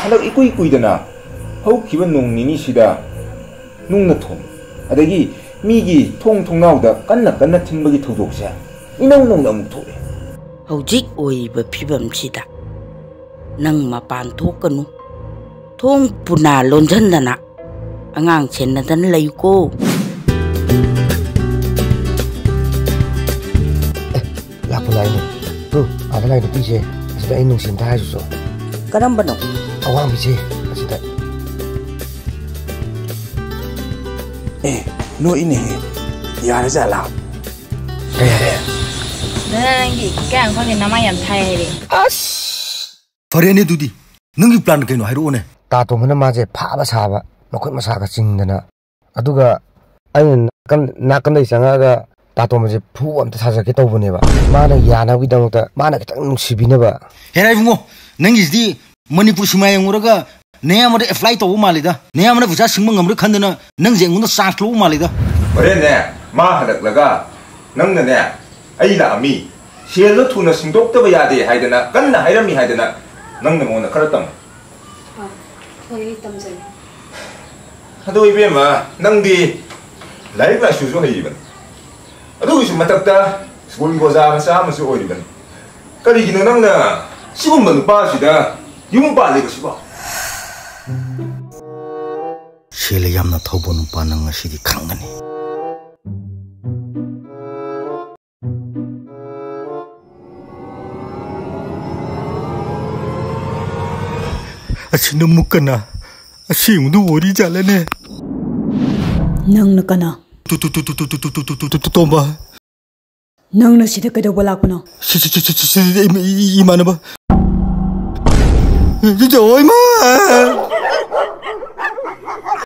Hadak ikuidana. Hau kiban nung nini sida nung na thong. Adagi migi thong now da kanna tinbagi thudoksa. Inaw nung na amuk thore. Hojik oiba phibam sida. Nang mapan thokanu. Thong puna lonjandana. Angang chennadan layuko. Lapu lain ni. Tu, ada lain ni pije. Asida inung sinta hajuso. Karamba no? Awang pije. Asida. No ini. Ya ada jalan. Kaya. Nangi kan kau ni nama yang Thai ni. As. Varian itu di. Nangi plan kaino hairu ne. Tato mana maje phaba saba. Makoi masaka cingdana. Aduga ayin kan nakan dai sanga tato maje phu amta sajake tawbuneba. Mana yana widamta mana kitang nungsibineba. Herai bungo. Nangi di Manipur simai nguraga ne amade apply to malida. Ne amade buja singmang ngamre khandana nang jenguna saklo malida. Varian ne ma hadak laga nang ne ai la ami shelo thuna singdok ta yade haidana kanna hairami haidana nang ne mona karatam. Thôi tâm gì? Ado ibema nangdi laik la shuzo haiban. Ado isu matakta school goza masa masu oiban. Kali gino nangna sigum manu pa sida yung pa le siba. Shele yamna thobon pa nang asidi khangani. Asina mukana asingdu ori jalane. Nang nakana. Tomba. Nang na sida kada wala ko no. Imana ba? Joy ma.